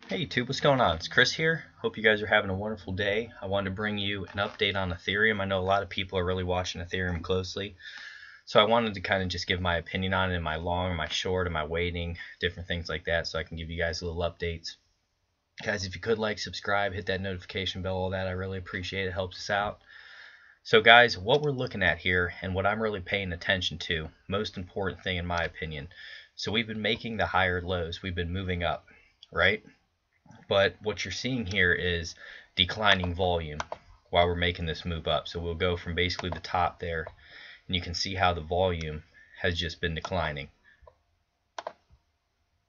Hey YouTube, what's going on? It's Chris here. Hope you guys are having a wonderful day. I wanted to bring you an update on Ethereum. I know a lot of people are really watching Ethereum closely. So I wanted to kind of just give my opinion on it. Am I long, am I short, am I waiting, different things like that, so I can give you guys little updates. Guys, if you could like, subscribe, hit that notification bell, all that, I really appreciate it. It helps us out. So guys, what we're looking at here and what I'm really paying attention to, most important thing in my opinion. So we've been making the higher lows. We've been moving up, right? But what you're seeing here is declining volume while we're making this move up. So we'll go from basically the top there, and you can see how the volume has just been declining.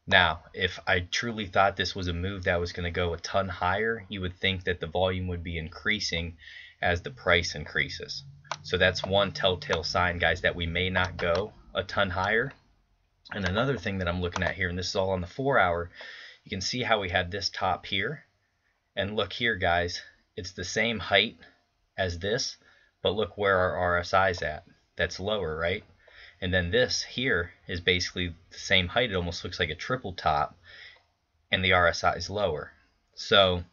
Now, if I truly thought this was a move that was going to go a ton higher, you would think that the volume would be increasing as the price increases. So that's one telltale sign, guys, that we may not go a ton higher. And another thing that I'm looking at here, and this is all on the 4-hour, you can see how we had this top here, and look here guys, it's the same height as this, but look where our RSI is at. That's lower, right? And then this here is basically the same height. It almost looks like a triple top, and the RSI is lower. So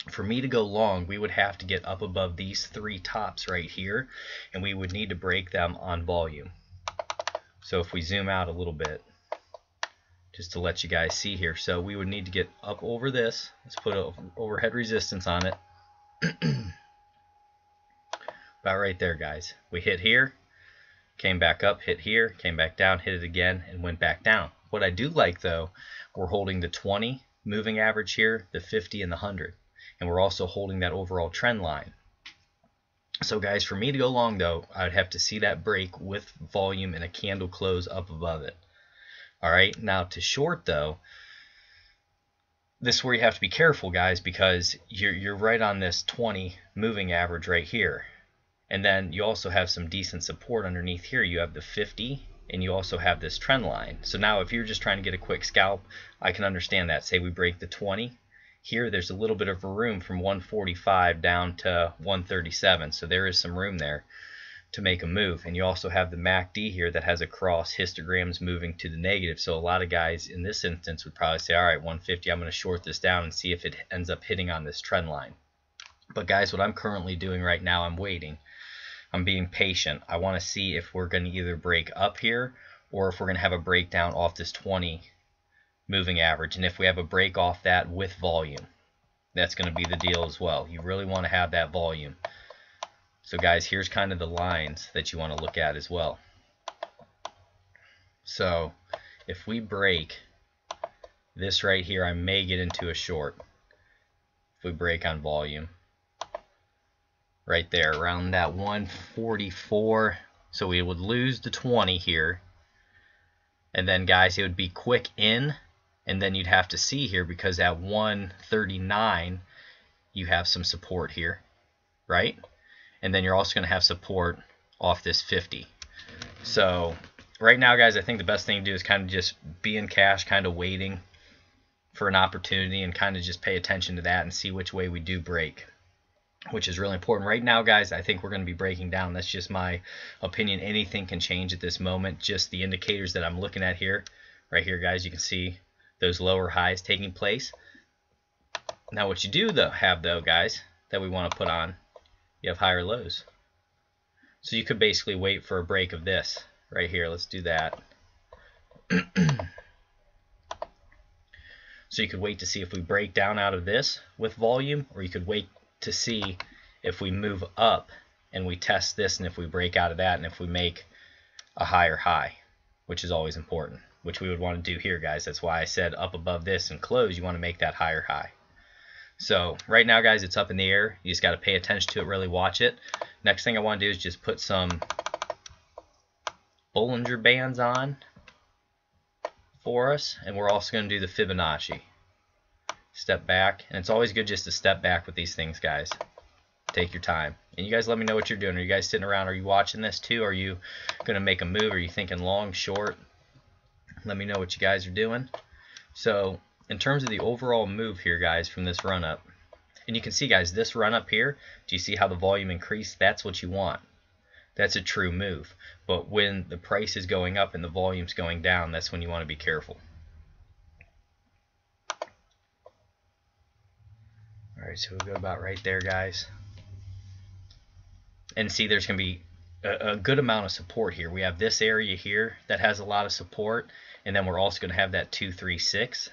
for me to go long, we would have to get up above these three tops right here, and we would need to break them on volume. So if we zoom out a little bit, just to let you guys see here. So we would need to get up over this. Let's put an overhead resistance on it. About right there, guys. We hit here, came back up, hit here, came back down, hit it again, and went back down. What I do like, though, we're holding the 20 moving average here, the 50, and the 100. And we're also holding that overall trend line. So, guys, for me to go long, though, I'd have to see that break with volume and a candle close up above it. Alright, now to short though, this is where you have to be careful, guys, because you're right on this 20 moving average right here. And then you also have some decent support underneath here. You have the 50 and you also have this trend line. So now if you're just trying to get a quick scalp, I can understand that. Say we break the 20. Here there's a little bit of a room from 145 down to 137. So there is some room there to make a move. And you also have the MACD here that has a cross, histograms moving to the negative. So a lot of guys in this instance would probably say, all right, 150, I'm going to short this down and see if it ends up hitting on this trend line. But guys, what I'm currently doing right now, I'm waiting. I'm being patient. I want to see if we're going to either break up here or if we're going to have a breakdown off this 20 moving average. And if we have a break off that with volume, that's going to be the deal as well. You really want to have that volume. So guys, here's kind of the lines that you want to look at as well. So if we break this right here, I may get into a short. If we break on volume, right there around that 144, so we would lose the 20 here, and then guys, it would be quick in, and then you'd have to see here, because at 139 you have some support here, right? And then you're also going to have support off this 50. So right now, guys, I think the best thing to do is kind of just be in cash, kind of waiting for an opportunity, and kind of just pay attention to that and see which way we do break, which is really important. Right now, guys, I think we're going to be breaking down. That's just my opinion. Anything can change at this moment. Just the indicators that I'm looking at here, right here, guys, you can see those lower highs taking place. Now what you do have, guys, that we want to put on, you have higher lows. So you could basically wait for a break of this right here. Let's do that. So you could wait to see if we break down out of this with volume, or you could wait to see if we move up and we test this, and if we break out of that, and if we make a higher high, which is always important, which we would want to do here, guys. That's why I said up above this and close, you want to make that higher high. So right now, guys, it's up in the air. You just got to pay attention to it, really watch it. Next thing I want to do is just put some Bollinger Bands on for us, and we're also going to do the Fibonacci. Step back, and it's always good just to step back with these things, guys. Take your time. And you guys let me know what you're doing. Are you guys sitting around? Are you watching this too? Are you going to make a move? Are you thinking long, short? Let me know what you guys are doing. So in terms of the overall move here, guys, from this run up, and you can see, guys, this run up here, do you see how the volume increased? That's what you want. That's a true move. But when the price is going up and the volume's going down, that's when you want to be careful. Alright, so we'll go about right there, guys. And see, there's going to be a good amount of support here. We have this area here that has a lot of support, and then we're also going to have that 236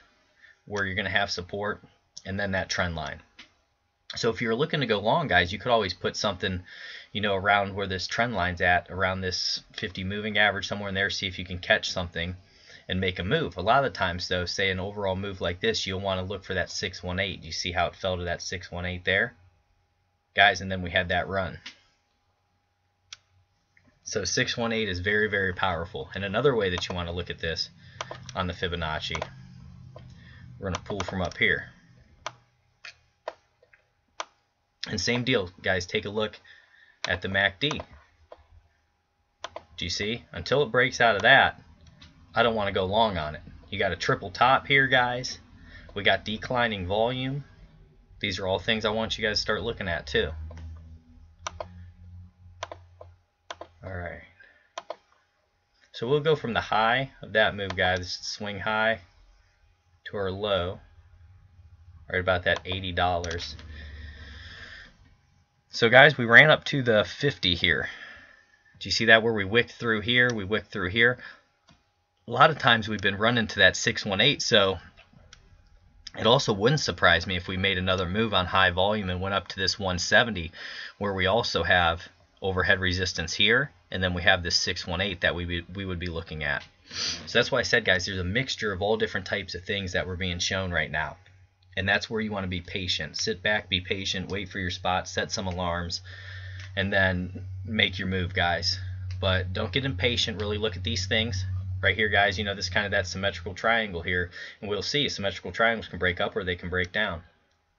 where you're going to have support, and then that trend line. So if you're looking to go long, guys, you could always put something, you know, around where this trend line's at, around this 50 moving average, somewhere in there, see if you can catch something and make a move. A lot of the times, though, say an overall move like this, you'll want to look for that 618. You see how it fell to that 618 there, guys, and then we had that run. So 618 is very, very powerful. And another way that you want to look at this on the Fibonacci, we're going to pull from up here. And same deal, guys, take a look at the MACD. Do you see? Until it breaks out of that, I don't want to go long on it. You got a triple top here, guys. We got declining volume. These are all things I want you guys to start looking at too. Alright. So we'll go from the high of that move, guys, swing high, to our low, right about that $80. So guys, we ran up to the 50 here. Do you see that, where we wicked through here, we wicked through here? A lot of times we've been running to that 618, so it also wouldn't surprise me if we made another move on high volume and went up to this 170, where we also have overhead resistance here, and then we have this 618 that we would be looking at. So that's why I said, guys, there's a mixture of all different types of things that we're being shown right now. And that's where you want to be patient. Sit back, be patient, wait for your spot, set some alarms, and then make your move, guys. But don't get impatient. Really look at these things. Right here, guys, you know, this kind of that symmetrical triangle here. And we'll see symmetrical triangles can break up or they can break down.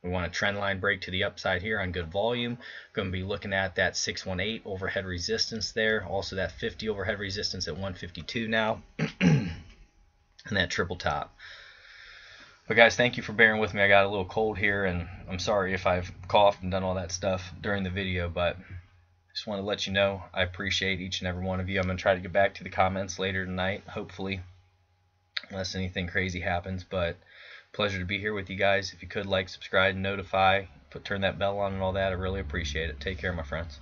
We want a trend line break to the upside here on good volume. Going to be looking at that 618 overhead resistance there. Also that 50 overhead resistance at 152 now. And that triple top. But guys, thank you for bearing with me. I got a little cold here, and I'm sorry if I've coughed and done all that stuff during the video, but just want to let you know I appreciate each and every one of you. I'm going to try to get back to the comments later tonight, hopefully, unless anything crazy happens. But pleasure to be here with you guys. If you could, like, subscribe, notify, turn that bell on and all that, I really appreciate it. Take care, my friends.